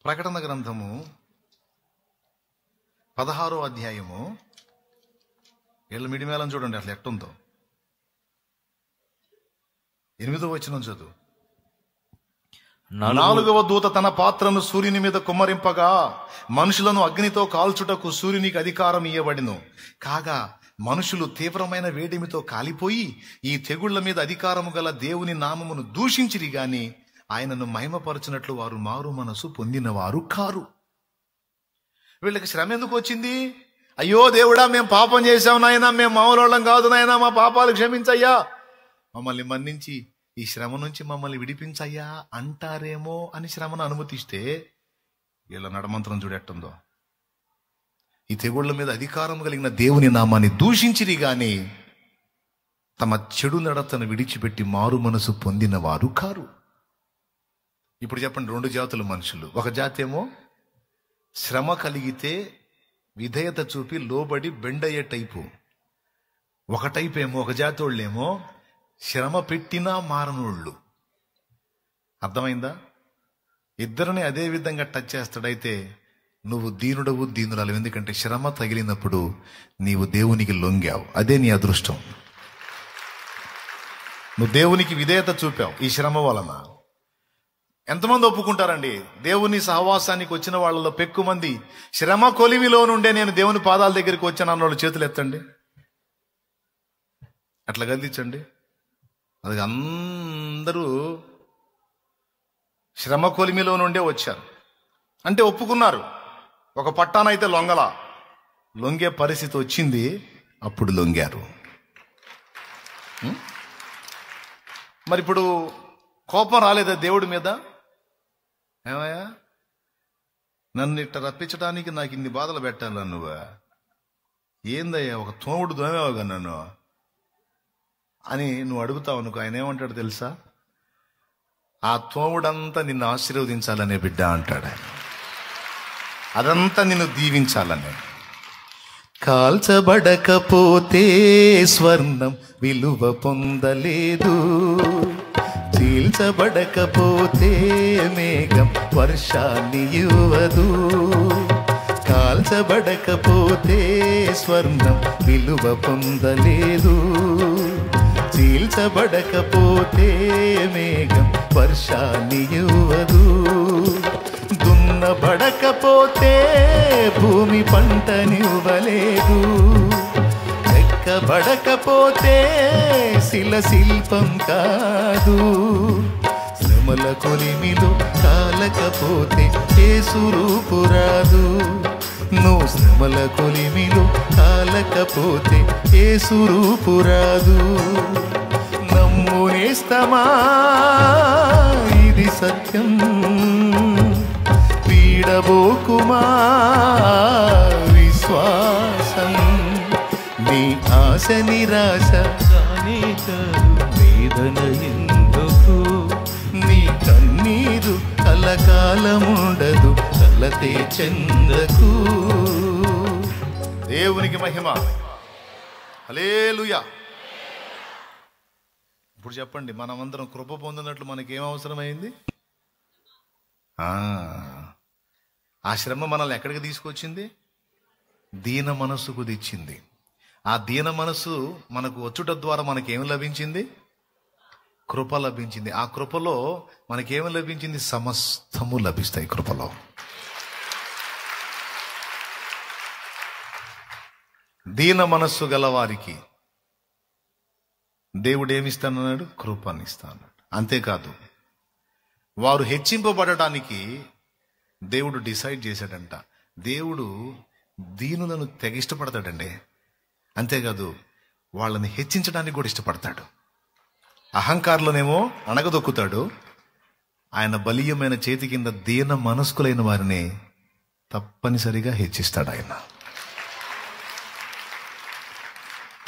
ప్రకటన గ్రంథము 16వ అధ్యాయము వీళ్ళ మిడిమేళం చూడండి అట్లా ఎట్టుందో. 8వ వచనం చదువు. 4వ దూత తన పాత్రను సూర్యుని మీద కుమ్మరింపగా మనుషులను అగ్నితో కాల్చుటకు సూర్యునికి అధికారం ఇయ్యబడిను. కాగా మనుషులు తీవ్రమైన వేడిమితో కాలిపోయి ఈ తెగుళ్ల మీద అధికారము గల దేవుని నామమును దూషించిరి గాని ఆయనను మహిమపరచినట్లు వారు మారు మనసు పొందిన వారు కారు. వీళ్ళకి శ్రమ ఎందుకు వచ్చింది? అయ్యో దేవుడా, మేము పాపం చేశాం నాయనా, మేము మామూలు కాదు నాయనా, మా పాపాలు క్షమించయ్యా, మమ్మల్ని మన్నించి ఈ శ్రమ నుంచి మమ్మల్ని విడిపించయ్యా అంటారేమో అని శ్రమను అనుమతిస్తే వీళ్ళ నడమంత్రం చూడెట్టుందో. ఈ తెగుళ్ల మీద అధికారం కలిగిన దేవుని నామాన్ని దూషించిరి గాని తమ చెడు నడతను విడిచిపెట్టి మారు మనసు పొందిన వారు కారు. ఇప్పుడు చెప్పండి, 2 జాతుల మనుషులు. ఒక జాతి ఏమో శ్రమ కలిగితే విధేయత చూపి లోబడి బెండయ్యే టైపు. ఒక టైపు ఏమో, ఒక జాతి వాళ్ళేమో శ్రమ పెట్టినా మారనోళ్ళు. అర్థమైందా? ఇద్దరిని అదే విధంగా టచ్ చేస్తాడైతే నువ్వు దీనుడవు, దీనురాలు. ఎందుకంటే శ్రమ తగిలినప్పుడు నీవు దేవునికి లొంగావు, అదే నీ అదృష్టం. నువ్వు దేవునికి విధేయత చూపావు ఈ శ్రమ వలన. ఎంతమంది ఒప్పుకుంటారండి? దేవుని సహవాసానికి వచ్చిన వాళ్ళలో పెక్కు మంది శ్రమ కొలిమిలో నుండే నేను దేవుని పాదాల దగ్గరికి వచ్చాను అన్న వాళ్ళు చేతులు ఎత్తండి, అట్లా గదిలించండి. అది అందరూ శ్రమ కొలిమిలో నుండే వచ్చారు అంటే ఒప్పుకున్నారు. ఒక పట్టానైతే లొంగే పరిస్థితి వచ్చింది, అప్పుడు లొంగారు. మరి ఇప్పుడు కోపం రాలేదా దేవుడి మీద? ఏమయ్యా, నన్ను ఇట్ట రప్పించడానికి నాకు ఇన్ని బాధలు పెట్టాలా నువ్వు? ఏందయ్యా, ఒక తోముడు దోమేవాగా నన్ను అని నువ్వు అడుగుతావు అనుకో. ఆయన ఏమంటాడు తెలుసా? ఆ తోముడంతా నిన్ను ఆశీర్వదించాలనే బిడ్డ అంటాడు ఆయన. అదంతా నిన్ను దీవించాలని. కాల్చబడకపోతే స్వర్ణం విలువ పొందలేదు, చీల్చబడకపోతే మేఘం వర్షాన్ని ఇవ్వదు. కాల్చబడకపోతే స్వర్ణం విలువ పొందలేదు, చీల్చబడకపోతే మేఘం వర్షాన్ని ఇవ్వదు. దున్నబడకపోతే భూమి పంటనివ్వలేదు, చెక్కబడకపోతే శిల్పం కాదు. శ్రమల కొలిమిలో కాలకపోతే యేసు రూపు రాదు. నువ్వు శ్రమల కొలిమిలో కాలకపోతే యేసు రూపు రాదు. నమ్ము నేస్తమా, ఇది సత్యం, పీడబోకుమా విశ్వాసం. నీ ఆశ నిరాశ వేదన ఎందుకు? నీ కన్నీరు కలకాలముండదు, కలతే చెందకు. దేవునికి మహిమ. హల్లెలూయా. ఇప్పుడు చెప్పండి, మనమందరం కృప పొందినట్లు మనకేం అవసరమైంది? ఆ శ్రమ మనల్ని ఎక్కడికి తీసుకొచ్చింది? దీన మనస్సుకు తెచ్చింది. ఆ దీన మనస్సు మనకు వచ్చుట ద్వారా మనకేం లభించింది? కృప లభించింది. ఆ కృపలో మనకేమి లభించింది? సమస్తము లభిస్తాయి కృపలో. దీన మనస్సు గలవారికి దేవుడు ఏమిస్తానన్నాడు? కృపనిస్తాడు. అంతేకాదు, వారు హెచ్చింపబడటానికి దేవుడు డిసైడ్ చేశాడంట. దేవుడు దీనులను తెగ ఇష్టపడతాడండి. అంతేకాదు, వాళ్ళని హెచ్చించడానికి కూడా ఇష్టపడతాడు. అహంకారులనేమో అణగదొక్కుతాడు. ఆయన బలీయమైన చేతి కింద దీన మనస్కులైన వారిని తప్పనిసరిగా హెచ్చిస్తాడు ఆయన.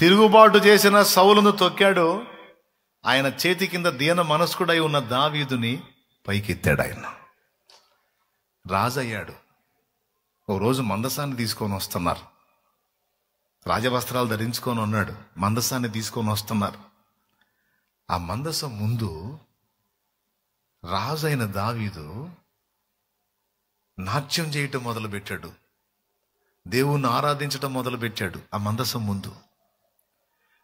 తిరుగుబాటు చేసిన సౌలును తొక్కాడు. ఆయన చేతి కింద దీన మనస్కుడై ఉన్న దావీదుని పైకెత్తాడు. ఆయన రాజయ్యాడు. ఓ రోజు మందసాన్ని తీసుకొని వస్తున్నారు. రాజవస్త్రాలు ధరించుకొని ఉన్నాడు. మందసాన్ని తీసుకొని వస్తున్నారు. ఆ మందసం ముందు రాజైన దావీదు నాట్యం చేయటం మొదలుపెట్టాడు. దేవుణ్ణి ఆరాధించటం మొదలుపెట్టాడు. ఆ మందసం ముందు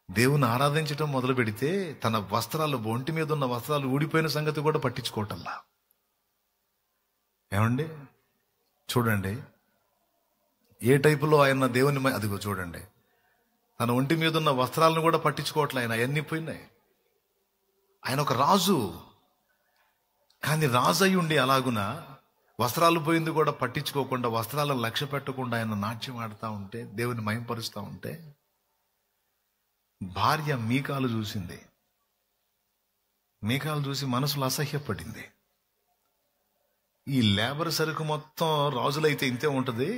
దేవుని ఆరాధించటం మొదలు పెడితే తన వస్త్రాలు, ఒంటి మీద ఉన్న వస్త్రాలు ఊడిపోయిన సంగతి కూడా పట్టించుకోవటంలా. ఏమండి చూడండి ఏ టైపులో ఆయన దేవుని, అదిగో చూడండి, తన ఒంటి మీద ఉన్న వస్త్రాలను కూడా పట్టించుకోవట్లే ఆయన. అవన్నీ పోయినాయి. ఆయన ఒక రాజు, కానీ రాజు అయి ఉండి అలాగున వస్త్రాలు పోయింది కూడా పట్టించుకోకుండా, వస్త్రాలను లక్ష్య పెట్టకుండా ఆయన నాట్యం ఆడుతూ ఉంటే, దేవుని మహింపరుస్తూ ఉంటే, భార్య మీకాలు చూసింది. మీకాలు చూసి మనసులో అసహ్యపడింది. ఈ లేబర్ సరుకు మొత్తం రాజులైతే ఇంతే ఉంటది,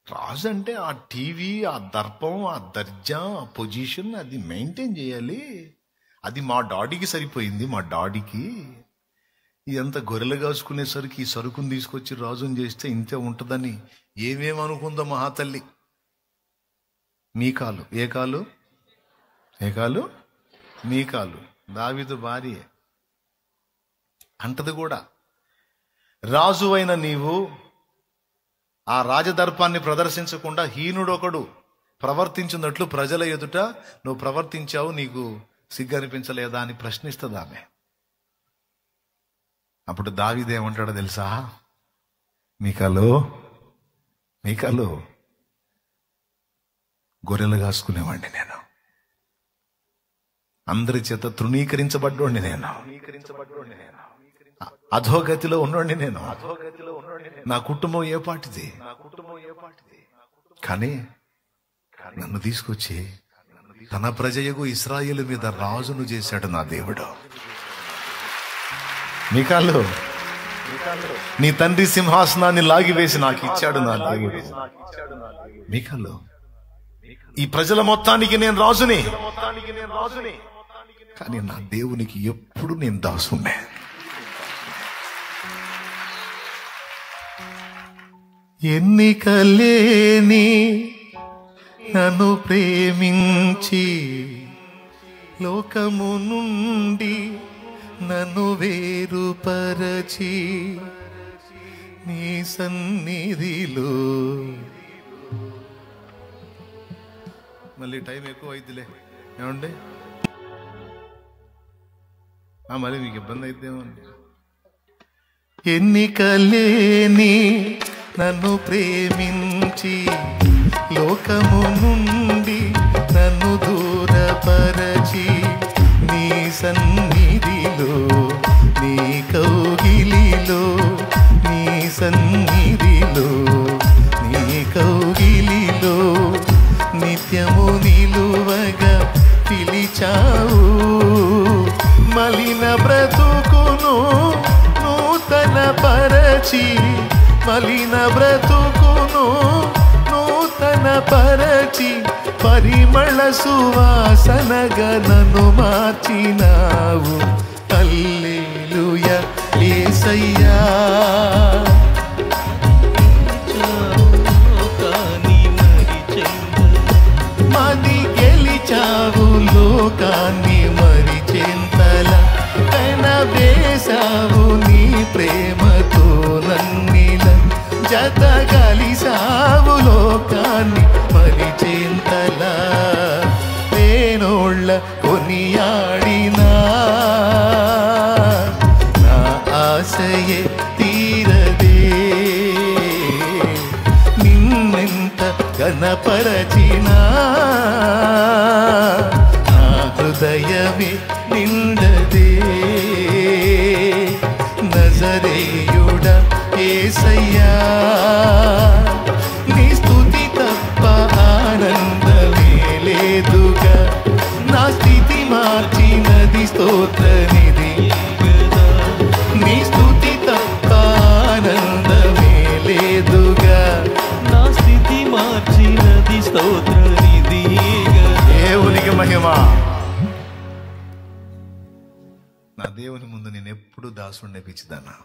రాజు అంటే ఆ టీవీ, ఆ దర్పం, ఆ దర్జా, ఆ పొజిషన్ అది మెయింటైన్ చేయాలి. అది మా డాడీకి సరిపోయింది, మా డాడీకి. ఇదంతా గొర్రెలు కాసుకునేసరికి ఈ సరుకుని తీసుకొచ్చి రాజుని చేస్తే ఇంతే ఉంటుందని ఏమేమనుకుందో మహాతల్లి. మీకాలు, ఏ కాలు? ఏ కాలు? మీకాలు, దావీదు భార్య అంటది కూడా. రాజు అయిన నీవు ఆ రాజదర్పాన్ని ప్రదర్శించకుండా హీనుడొకడు ప్రవర్తించినట్లు ప్రజల ఎదుట నువ్వు ప్రవర్తించావు, నీకు సిగ్గనిపించలేదా అని ప్రశ్నిస్తుంది ఆమె. అప్పుడు దావీదు ఏమంటాడో తెలుసా? మీకాలు, మీకాలు, గొర్రెలు కాసుకునేవాడిని నేను, అందరి చేత తృణీకరించబడ్డోండి నేను, అధోగతిలో ఉన్నోండి నేను, నా కుటుంబం ఏ పాటిది, కానీ నన్ను తీసుకొచ్చి తన ప్రజయగు ఇశ్రాయేలు మీద రాజును చేశాడు నా దేవుడు. మీకాలు, నీ తండ్రి సింహాసనాన్ని లాగివేసి నాకు ఇచ్చాడు నా దేవుడు. మీకాలు, ఈ ప్రజల మొత్తానికి నేను రాజుని, కానీ నా దేవునికి ఎప్పుడు నేను దాసునే. ఎన్నికలేని నన్ను ప్రేమించి లోకము నుండి నన్ను వేరుపరచి నీ సన్నిధిలో. మళ్ళీ టైం ఎక్కువ అయిద్దిలే, ఏమండి? మళ్ళీ మీకు ఇబ్బంది అయిద్దేమో. ఎన్నికలేని నన్ను ప్రేమించి లోకము నుండి నన్ను దూరపరచి నీ సన్నిధిలో, నీ కౌగిలిలో, నీ సన్నిధిలో, నీ కౌగిలిలో నిత్యము నిలువగా పిలిచావు. మలిన బ్రతుకును నూతన పరచి, మలిన బ్రతుకును నూతన పరచి పరిమళ సువాసనగా నన్ను మార్చినావు. హల్లెలూయా యేసయ్యా. మది గెలిచావు లోకాన్ని మరిచెంతల, కనవేశావు నీ ప్రేమతో నన్నిల, జత కలిసావు లోకాన్ని మరిచెంతల. నేనోళ్ళ కొనియాడినా నా ఆశయే తీరదే, నిన్నెంత ఘనపరచినా నా హృదయమే నిండదే. నజరేయుడా యేసయ్యా, నీ స్తుతి తప్ప ఆనందమే లేదుగా, నా స్థితి మార్చినది స్తోత్రనిధి. నీ స్తుతి తప్ప ఆనందమే లేదుగా, నా స్థితి మార్చినది స్తోత్రనిధి. దేవునికి మహిమ. నా దేవుని ముందు నేను ఎప్పుడు దాసుండే పిచ్చిదన్నా.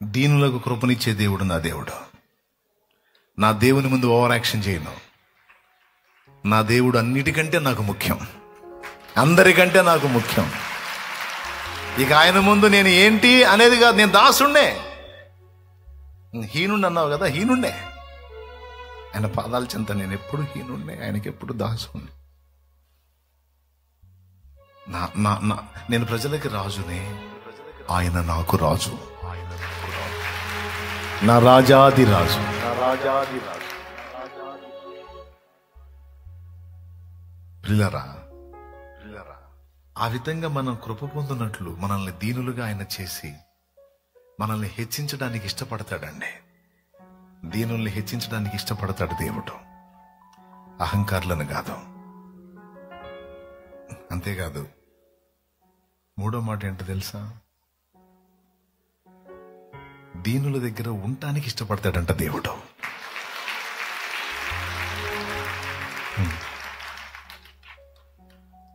దీనులకు కృపనిచ్చే దేవుడు నా దేవుడు. నా దేవుని ముందు ఓవర్ యాక్షన్ చేయను. నా దేవుడు అన్నిటికంటే నాకు ముఖ్యం. అందరికంటే నాకు ముఖ్యం. ఇక ఆయన ముందు నేను ఏంటి అనేది కాదు, నేను దాసుణ్ణే. హీనుండి అన్నావు కదా, హీనుండే. ఆయన పాదాల చెంత నేను ఎప్పుడు హీనుండే, ఆయనకి ఎప్పుడు దాసుణ్ణి. నేను ప్రజలకి రాజునే, ఆయన నాకు రాజు, నా రాజాది రాజు. ప్రియులారా, ఆ విధంగా మనం కృప పొందినట్లు మనల్ని దీనులుగా ఆయన చేసి మనల్ని హెచ్చించడానికి ఇష్టపడతాడండి. దీనుల్ని హెచ్చించడానికి ఇష్టపడతాడు దేవుడు, అహంకారులను కాదు. అంతేకాదు, మూడో మాట ఏంటో తెలుసా? దీనుల దగ్గర ఉండటానికి ఇష్టపడతాడంట దేవుడు.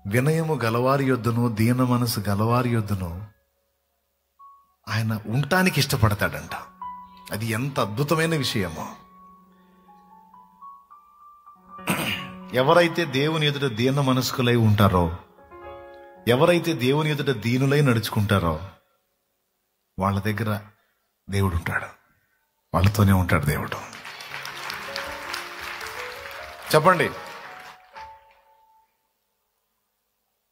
వినయము గలవారి యొద్దను, దీన మనసు గలవారి యొద్దను ఆయన ఉండటానికి ఇష్టపడతాడంట. అది ఎంత అద్భుతమైన విషయమో. ఎవరైతే దేవుని ఎదుట దీన మనస్కులై ఉంటారో, ఎవరైతే దేవుని ఎదుట దీనులై నడుచుకుంటారో వాళ్ళ దగ్గర దేవుడు ఉంటాడు, వాళ్ళతోనే ఉంటాడు దేవుడు. చెప్పండి,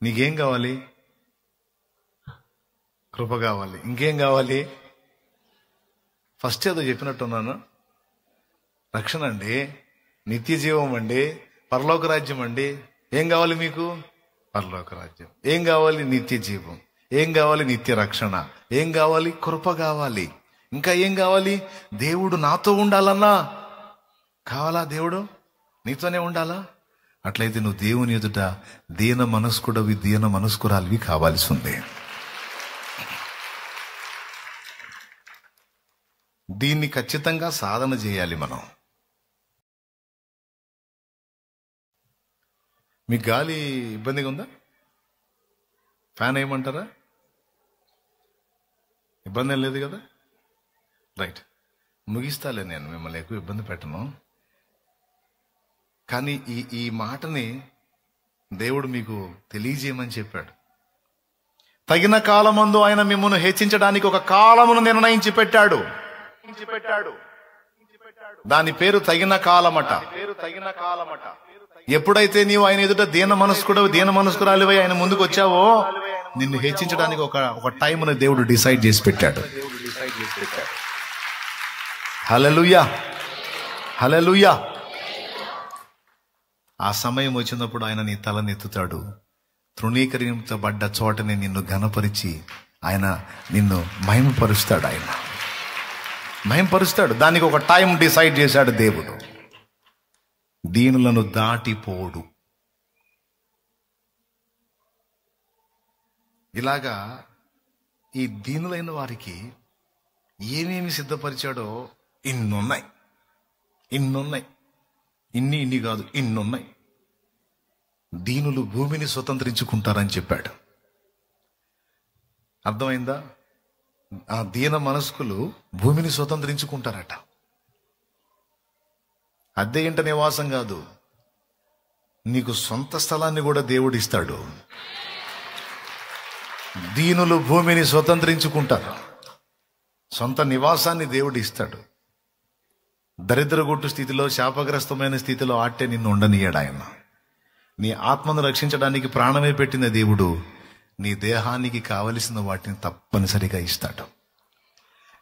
నీకేం కావాలి? కృప కావాలి. ఇంకేం కావాలి? ఫస్ట్ ఏదో చెప్పినట్టున్నాను, రక్షణ అండి, నిత్య జీవం అండి, పరలోక రాజ్యం అండి. ఏం కావాలి మీకు? పరలోక రాజ్యం. ఏం కావాలి? నిత్య జీవం. ఏం కావాలి? నిత్య రక్షణ. ఏం కావాలి? కృప కావాలి. ఇంకా ఏం కావాలి? దేవుడు నాతో ఉండాలన్నా కావాలా? దేవుడు నీతోనే ఉండాలా? అట్లయితే నువ్వు దేవుని ఎదుట దీన మనస్కుడవి, దీన మనస్కురాలివి కావాల్సి ఉంది. దీన్ని ఖచ్చితంగా సాధన చేయాలి మనం. మీకు గాలి ఇబ్బందిగా ఉందా? ఫ్యాన్ వేయమంటారా? ఇబ్బంది ఏం లేదు కదా? రైట్, ముగిస్తాలే, నేను మిమ్మల్ని ఎక్కువ ఇబ్బంది పెట్టను. కానీ ఈ మాటని దేవుడు మీకు తెలియజేయమని చెప్పాడు. తగిన కాలమందు ఆయన మిమ్మల్ని హెచ్చించడానికి ఒక కాలమును నిర్ణయించి పెట్టాడు. దాని పేరు తగిన కాలమట. ఎప్పుడైతే నీవు ఆయన ఎదుట దీన మనస్కుడు, దీన మనస్కురాలివై ఆయన ముందుకు వచ్చావో, నిన్ను హెచ్చించడానికి ఒక టైంను దేవుడు డిసైడ్ చేసి పెట్టాడు. హల్లెలూయా, హల్లెలూయా. ఆ సమయం వచ్చినప్పుడు ఆయన నీ తలనెత్తుతాడు. తృణీకరించబడ్డ చోటని నిన్ను ఘనపరిచి ఆయన నిన్ను మహిమపరుస్తాడు. ఆయన మహిమపరుస్తాడు. దానికి ఒక టైం డిసైడ్ చేశాడు దేవుడు. దీనులను దాటిపోడు. ఇలాగా ఈ దీనులైన వారికి ఏమేమి సిద్ధపరిచాడో ఇన్నున్నాయి. ఇన్ని కాదు, ఇన్నున్నాయి. దీనులు భూమిని స్వతంత్రించుకుంటారని చెప్పాడు. అర్థమైందా? ఆ దీన మనస్కులు భూమిని స్వతంత్రించుకుంటారట. అద్దె ఇంట నివాసం కాదు, నీకు సొంత స్థలాన్ని కూడా దేవుడు ఇస్తాడు. దీనులు భూమిని స్వతంత్రించుకుంటారు. సొంత నివాసాన్ని దేవుడు ఇస్తాడు. దరిద్రగొట్టు స్థితిలో, శాపగ్రస్తమైన స్థితిలో ఆట్టే నిన్ను ఉండనీయాడు ఆయన. నీ ఆత్మను రక్షించడానికి ప్రాణమే పెట్టిన దేవుడు నీ దేహానికి కావలసిన వాటిని తప్పనిసరిగా ఇస్తాడు.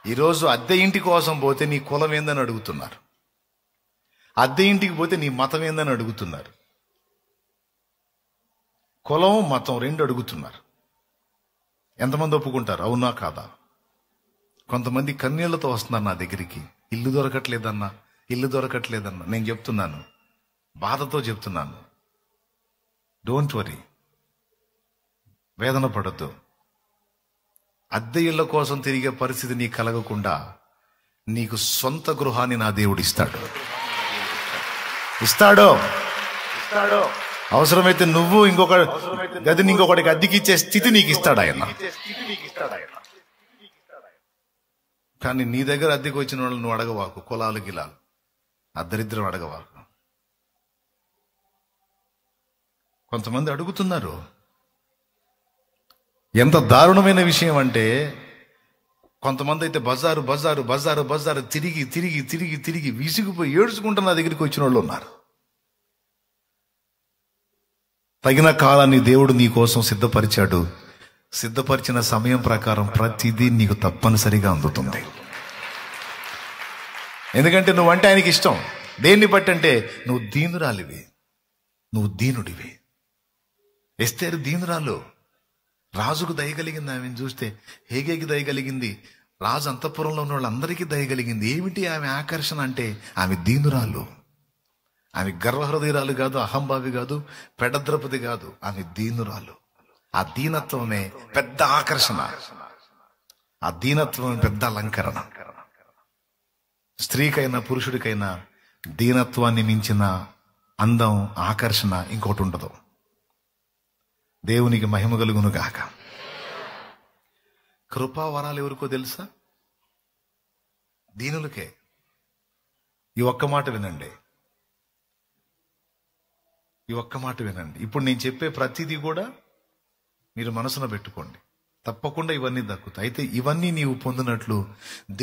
ఈరోజు అద్దె ఇంటి కోసం పోతే నీ కులం ఏందని అడుగుతున్నారు. అద్దె ఇంటికి పోతే నీ మతం ఏందని అడుగుతున్నారు. కులం, మతం రెండు అడుగుతున్నారు. ఎంతమంది ఒప్పుకుంటారు? అవునా కాదా? కొంతమంది కన్నీళ్లతో వస్తున్నారు నా దగ్గరికి. ఇల్లు దొరకట్లేదన్నా. నేను చెప్తున్నాను, బాధతో చెప్తున్నాను, డోంట్ వరీ, వేదన పడద్దు. అద్దె ఇళ్ల కోసం తిరిగే పరిస్థితి నీకు కలగకుండా నీకు సొంత గృహాన్ని నా దేవుడు ఇస్తాడు. అవసరమైతే నువ్వు ఇంకొక గదిని ఇంకొకటికి అద్దెకిచ్చే స్థితి నీకు ఇస్తాడు ఆయన. కానీ నీ దగ్గర అద్దెకి వచ్చిన వాళ్ళు నువ్వు అడగవాకు. కులాలు గిలాలు ఆ దరిద్రం అడగవాకు. కొంతమంది అడుగుతున్నారు, ఎంత దారుణమైన విషయం అంటే, కొంతమంది అయితే బజారు బజారు బజారు బజారు తిరిగి తిరిగి తిరిగి తిరిగి విసిగిపోయి ఏడ్చుకుంటూ నా దగ్గరికి వచ్చిన వాళ్ళు ఉన్నారు. తగిన కాలాన్ని దేవుడు నీ కోసం సిద్ధపరిచాడు. సిద్ధపరిచిన సమయం ప్రకారం ప్రతిదీ నీకు తప్పనిసరిగా అందుతుంది. ఎందుకంటే నువ్వంటే ఆయనకి ఇష్టం. దేన్ని బట్టి అంటే, నువ్వు దీనురాలివి, నువ్వు దీనుడివి. ఎస్తేరు దీనురాలు, రాజుకు దయగలిగింది. ఆమెను చూస్తే హేగేకి దయగలిగింది, రాజు అంతఃపురంలో ఉన్న వాళ్ళందరికీ దయగలిగింది. ఏమిటి ఆమె ఆకర్షణ అంటే, ఆమె దీనురాలు. ఆమె గర్వహృదయురాలు కాదు, అహంభావి కాదు, పెడద్రపతి కాదు, ఆమె దీనురాలు. ఆ దీనత్వమే పెద్ద ఆకర్షణ, ఆ దీనత్వమే పెద్ద అలంకరణ. స్త్రీకైనా పురుషుడికైనా దీనత్వాన్ని మించిన అందం, ఆకర్షణ ఇంకోటి ఉండదు. దేవునికి మహిమ కలుగును గాక. కృపావరాలు ఎవరికో తెలుసా? దీనులకే. ఈ ఒక్క మాట వినండి, ఈ ఒక్క మాట వినండి. ఇప్పుడు నేను చెప్పే ప్రతిదీ కూడా మీరు మనసున పెట్టుకోండి. తప్పకుండా ఇవన్నీ దక్కుతాయి. అయితే ఇవన్నీ నీవు పొందినట్లు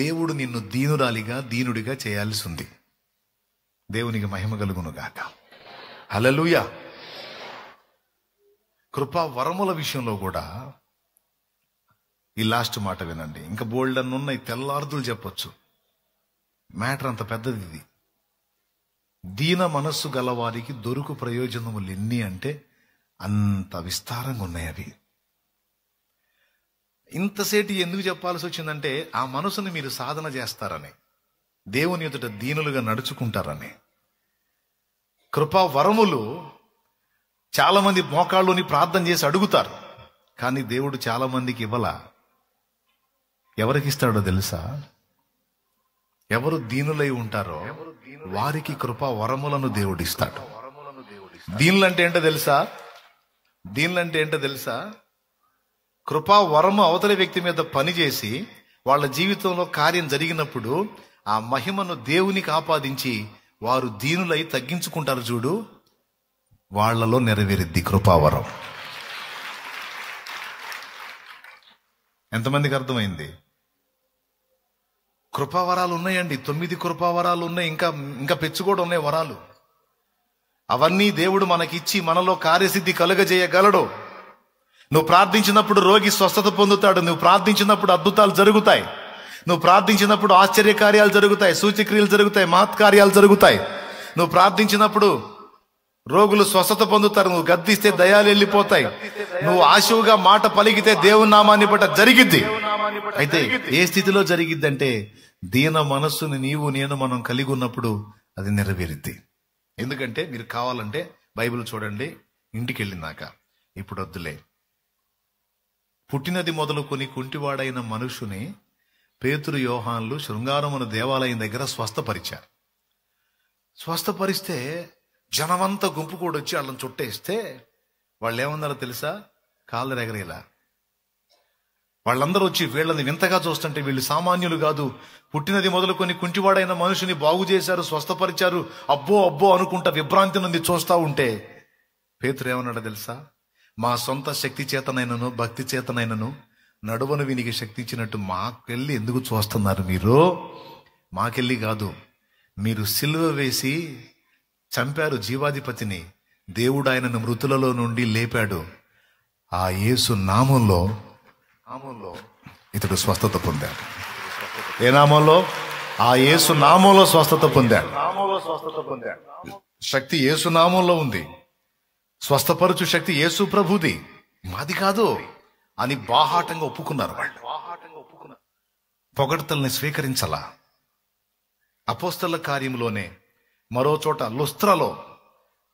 దేవుడు నిన్ను దీనురాలిగా, దీనుడిగా చేయాల్సి ఉంది. దేవునికి మహిమ కలుగును గాక. హల్లెలూయా. కృపా వరముల విషయంలో కూడా ఈ లాస్ట్ మాట వినండి. ఇంకా బోల్డ్ అన్ని ఉన్నాయి, తెల్లార్దులు చెప్పొచ్చు. మ్యాటర్ అంత పెద్దది ఇది. దీన మనస్సు గలవారికి దొరుకు ప్రయోజనములు ఎన్ని అంటే అంత విస్తారంగా ఉన్నాయి అవి. ఇంతసేటి ఎందుకు చెప్పాల్సి వచ్చిందంటే, ఆ మనసుని మీరు సాధన చేస్తారని, దేవుని ఎదుట దీనులుగా నడుచుకుంటారని. కృపా వరములు చాలా మంది మోకాళ్ళుని ప్రార్థన చేసి అడుగుతారు, కానీ దేవుడు చాలా మందికి ఇవ్వలా. ఎవరికి ఇస్తాడో తెలుసా? ఎవరు దీనులై ఉంటారో వారికి కృపా వరములను దేవుడు ఇస్తాడు. దీనులంటే ఏంటో తెలుసా? దీనులంటే ఏంటో తెలుసా? కృపా వరము అవతలి వ్యక్తి మీద పనిచేసి వాళ్ళ జీవితంలో కార్యం జరిగినప్పుడు ఆ మహిమను దేవునికి ఆపాదించి వారు దీనులై తగ్గించుకుంటారు చూడు, వాళ్లలో నెరవేరిద్ది కృపావరం. ఎంతమందికి అర్థమైంది? కృపావరాలు ఉన్నాయండి, 9 కృపావరాలు ఉన్నాయి. ఇంకా పెచ్చు కూడా ఉన్నాయి వరాలు. అవన్నీ దేవుడు మనకిచ్చి మనలో కార్యసిద్ధి కలుగజేయగలడు. నువ్వు ప్రార్థించినప్పుడు రోగి స్వస్థత పొందుతాడు. నువ్వు ప్రార్థించినప్పుడు అద్భుతాలు జరుగుతాయి. నువ్వు ప్రార్థించినప్పుడు ఆశ్చర్యకార్యాలు జరుగుతాయి, సూచక్రియలు జరుగుతాయి, మహత్కార్యాలు జరుగుతాయి. నువ్వు ప్రార్థించినప్పుడు రోగులు స్వస్థత పొందుతారు. నువ్వు గద్దిస్తే దయాలు వెళ్ళిపోతాయి. నువ్వు ఆశువుగా మాట పలికితే దేవుని నామాన్ని బట్ట జరిగిద్ది. అయితే ఏ స్థితిలో జరిగిద్ది అంటే, దీన మనస్సుని నీవు నేను మనం కలిగి ఉన్నప్పుడు అది నెరవేరిద్ది. ఎందుకంటే మీరు కావాలంటే బైబిల్ చూడండి, ఇంటికి వెళ్ళినాక. ఇప్పుడు వద్దులే. పుట్టినది మొదలుకొని కుంటివాడైన మనుషుని పేతురు, యోహాన్లు శృంగారమున దేవాలయం దగ్గర స్వస్థపరిచారు. స్వస్థపరిస్తే జనమంతా గుంపు కూడా వచ్చి వాళ్ళని చుట్టేస్తే వాళ్ళు ఏమన్నారో తెలుసా? కాళ్ళు ఎగరేలా. వాళ్ళందరూ వచ్చి వీళ్ళని వింతగా చూస్తుంటే, వీళ్ళు సామాన్యులు కాదు, పుట్టినది మొదలుకొని కుంటివాడైన మనుషుని బాగు చేశారు, స్వస్థపరిచారు, అబ్బో అబ్బో అనుకుంటా విభ్రాంతి నుండి చూస్తా ఉంటే పేతురు ఏమన్నాడో తెలుసా? మా సొంత శక్తి చేతనైనను భక్తి చేతనైనను నడువను వీనికి శక్తి ఇచ్చినట్టు మాకెళ్ళి ఎందుకు చూస్తున్నారు మీరు? మాకెళ్ళి కాదు, మీరు సిలువ వేసి చంపారు జీవాధిపతిని, దేవుడు ఆయనను మృతులలో నుండి లేపాడు. ఆ యేసు నామంలో ఇతడు స్వస్థత పొందాడు. ఏ నామంలో? ఆ యేసు నామంలో స్వస్థత పొందాడు. శక్తి యేసు నామంలో ఉంది. స్వస్థపరచు శక్తి యేసు ప్రభుది, మాది కాదు అని బాహాటంగా ఒప్పుకున్నారు వాళ్ళు. పొగడ్తల్ని స్వీకరించలా. అపోస్తల కార్యంలోనే మరో చోట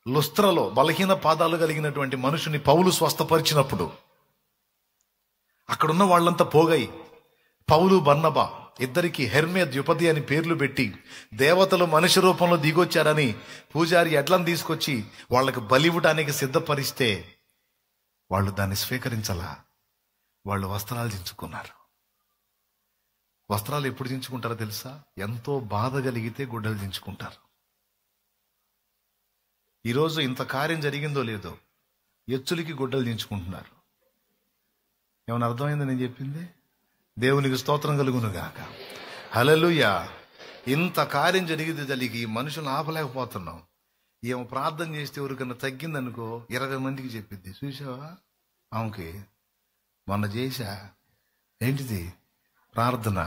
లుస్త్రలో బలహీన పాదాలు కలిగినటువంటి మనుషుని పౌలు స్వస్థపరిచినప్పుడు అక్కడున్న వాళ్ళంతా పోగై పౌలు, బర్నబా ఇద్దరికి హెర్మే, ద్యుపది అని పేర్లు పెట్టి, దేవతలు మనిషి రూపంలో దిగొచ్చారని పూజారి ఎడ్లను తీసుకొచ్చి వాళ్ళకి బలివ్వడానికి సిద్ధపరిస్తే వాళ్ళు దాన్ని స్వీకరించలా. వాళ్ళు వస్త్రాలు దించుకున్నారు. వస్త్రాలు ఎప్పుడు దించుకుంటారో తెలుసా? ఎంతో బాధ కలిగితే గుడ్డలు దించుకుంటారు. ఈరోజు ఇంత కార్యం జరిగిందో లేదో ఎచ్చులకి గుడ్డలు దించుకుంటున్నారు. ఏమైనా అర్థమైంది నేను చెప్పింది? దేవునికి స్తోత్రం కలుగును గాక. హల్లెలూయా. ఇంత కార్యం జరిగింది తల్లికి, మనుషులను ఆపలేకపోతున్నాం. ఏమో ప్రార్థన చేస్తే ఎవరికన్నా తగ్గిందనుకో 20 మందికి చెప్పిద్ది. చూసావా ఆమెకి మొన్న చేశా, ఏంటిది ప్రార్థన,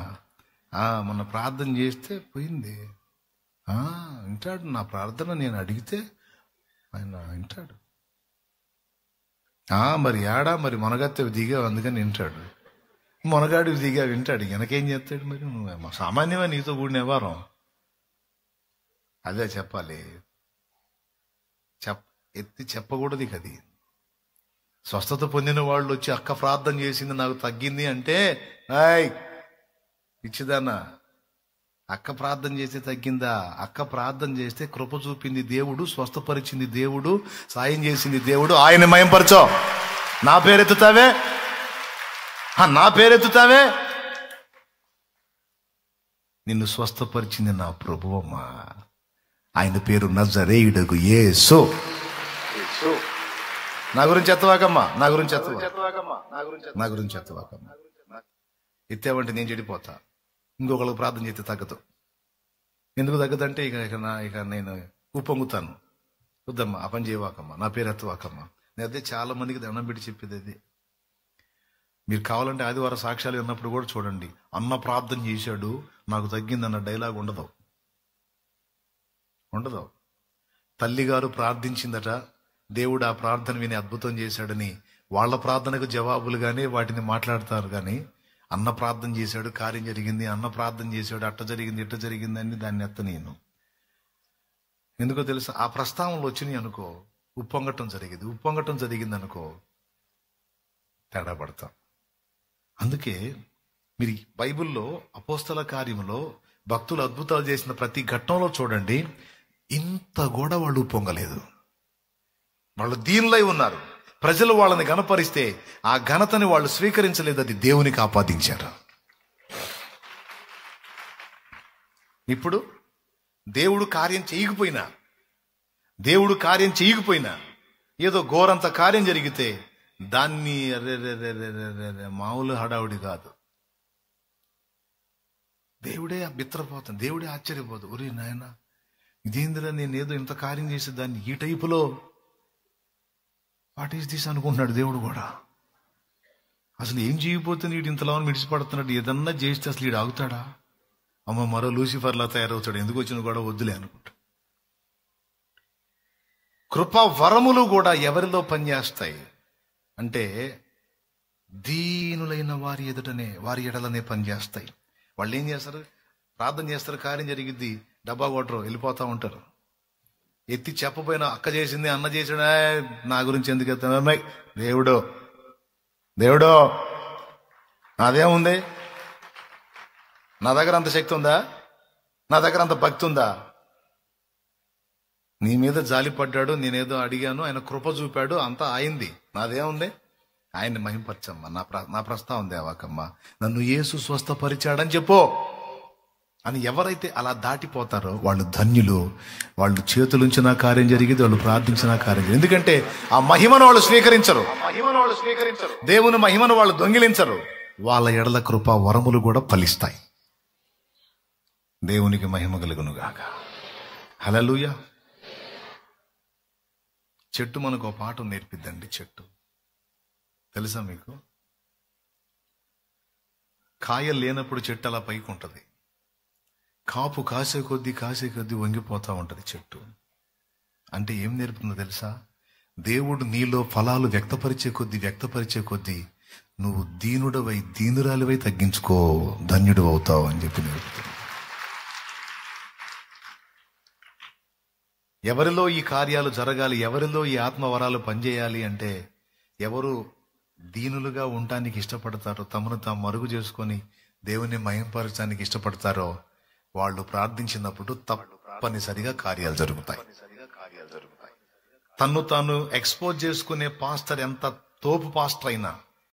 మొన్న ప్రార్థన చేస్తే పోయింది. వింటాడు నా ప్రార్థన, నేను అడిగితే ఆయన వింటాడు. మరి ఏడా మరి మొనగత్తవి దిగావు అందుకని వింటాడు. మొనగాడివి దిగా వింటాడు, వెనకేం చేస్తాడు? మరి నువ్వు సామాన్యమే నీతో కూడిన వ్యవహారం. అదే చెప్పాలి, ఎత్తి చెప్పకూడదు. అది స్వస్థత పొందిన వాళ్ళు వచ్చి అక్క ప్రార్థన చేసింది నాకు తగ్గింది అంటే, పిచ్చిదానా, అక్క ప్రార్థన చేస్తే తగ్గిందా? అక్క ప్రార్థన చేస్తే కృప చూపింది దేవుడు, స్వస్థపరిచింది దేవుడు, సాయం చేసింది దేవుడు. ఆయన మయంపరచో. నా పేరెత్తుతావే, నా పేరెత్తుతావే. నిన్ను స్వస్థపరిచింది నా ప్రభువమ్మా. ఆయన పేరు నజరేయుడగు యేసు. నా గురించి ఎత్తవాకమ్మా, నా గురించి ఎత్తవాకమ్మా, నా గురించి ఎత్తవాకమ్మా. ఎత్తావంటే నేను చెడిపోతా. ఇంకొకళ్ళకి ప్రార్థన చేస్తే తగ్గదు. ఎందుకు తగ్గదంటే ఇక నేను ఉప్పొంగుతాను. వద్దమ్మా, ఆ పని చేయవాకమ్మా, నా పేరు ఎత్తవాకమ్మా. నేను అదే చాలా మందికి దండం పెట్టి చెప్పేది అది. మీరు కావాలంటే ఆదివారం సాక్ష్యాలు ఉన్నప్పుడు కూడా చూడండి, అన్న ప్రార్థన చేశాడు నాకు తగ్గిందన్న డైలాగ్ ఉండదు. తల్లిగారు ప్రార్థించిందట, దేవుడు ఆ ప్రార్థన విని అద్భుతం చేశాడని వాళ్ళ ప్రార్థనకు జవాబులుగానే వాటిని మాట్లాడతారు. కానీ అన్న ప్రార్థన చేశాడు కార్యం జరిగింది, అన్న ప్రార్థన చేశాడు అట్ట జరిగింది ఇట్ట జరిగింది అని దాన్ని ఎత్త నేను. ఎందుకో తెలుసా? ఆ ప్రస్తావనలు వచ్చినాయి అనుకో, ఉప్పొంగటం జరిగింది అనుకో, తేడా పడతాం. అందుకే మీరు బైబిల్లో అపోస్తల కార్యములో భక్తులు అద్భుతాలు చేసిన ప్రతి ఘట్టంలో చూడండి, ఇంత కూడా వాళ్ళు ఉప్పొంగలేదు. వాళ్ళు దీనులై ఉన్నారు. ప్రజలు వాళ్ళని ఘనపరిస్తే ఆ ఘనతని వాళ్ళు స్వీకరించలేదు, అది దేవునికి ఆపాదించారు. ఇప్పుడు దేవుడు కార్యం చేయకపోయినా ఏదో ఘోరంత కార్యం జరిగితే దాన్ని మామూలు హడావుడి కాదు. దేవుడే బిత్రపోతాను, దేవుడే ఆశ్చర్యపోతాడు. ఒరే నాయన, ఇదేందిరా, నేనేదో ఇంత కార్యం చేసే దాన్ని ఈ టైపులో వాట్ ఈస్ దిస్ అనుకుంటున్నాడు దేవుడు కూడా. అసలు ఏం చేయకపోతే వీడు ఇంతలో మిడిసిపడుతున్నాడు, ఏదన్నా చేస్తే అసలు వీడు ఆగుతాడా? అమ్మ మరో లూసిఫర్లా తయారవుతాడు, ఎందుకు వచ్చిన కూడా వద్దులే అనుకుంటా. కృపా వరములు కూడా ఎవరిలో పనిచేస్తాయి అంటే దీనులైన వారి ఎడలనే పనిచేస్తాయి. వాళ్ళు ఏం చేస్తారు? ప్రార్థన చేస్తారు, కార్యం జరిగిద్ది, డబ్బా కొట్టరు, వెళ్ళిపోతా ఉంటారు. ఎత్తి చెప్పపోయినా అక్క చేసింది, అన్న చేసాడు, నా గురించి ఎందుకు ఎత్తాను? దేవుడో నాదేముంది? నా దగ్గర అంత శక్తి ఉందా? నా దగ్గర అంత భక్తి ఉందా? నీ మీద జాలి పడ్డాడు, నేనేదో అడిగాను, ఆయన కృప చూపాడు, అంతా అయింది, నాదేముంది? ఆయన్ని మహింపరచమ్మా. నా ప్రస్తావం దేవాకమ్మా, నన్ను యేసు స్వస్థపరిచాడని చెప్పు అని ఎవరైతే అలా దాటిపోతారో వాళ్ళు ధన్యులు. వాళ్ళు చేతులుంచిన కార్యం జరిగింది, వాళ్ళు ప్రార్థించిన కార్యం జరిగింది. ఎందుకంటే ఆ మహిమను వాళ్ళు స్వీకరించరు, దేవుని మహిమను వాళ్ళు దొంగిలించరు. వాళ్ళ ఎడల కృపా వరములు కూడా ఫలిస్తాయి. దేవునికి మహిమ కలుగును గాక. హల్లెలూయా. చెట్టు మనకు ఒక పాఠం నేర్పిద్దండి. చెట్టు తెలుసా మీకు? కాయలు లేనప్పుడు చెట్టు అలా పైకి ఉంటుంది, కాపు కాసే కొద్దీ వంగిపోతా ఉంటుంది చెట్టు. అంటే ఏం నేర్పుతుందో తెలుసా? దేవుడు నీలో ఫలాలు వ్యక్తపరిచే కొద్దీ నువ్వు దీనురాలివై తగ్గించుకో, ధన్యుడు అవుతావు అని చెప్పి నేర్పుతుంది. ఎవరిలో ఈ కార్యాలు జరగాలి, ఎవరిలో ఈ ఆత్మవరాలు పనిచేయాలి అంటే ఎవరు దీనులుగా ఉండటానికి ఇష్టపడతారో, తమను తాము మరుగు చేసుకొని దేవుని మహింపరచడానికి ఇష్టపడతారో వాళ్ళు ప్రార్థించినప్పుడు తప్పనిసరిగా కార్యాలు జరుగుతాయి. తన్ను తాను ఎక్స్పోజ్ చేసుకునే పాస్టర్ ఎంత తోపు పాస్టర్ అయినా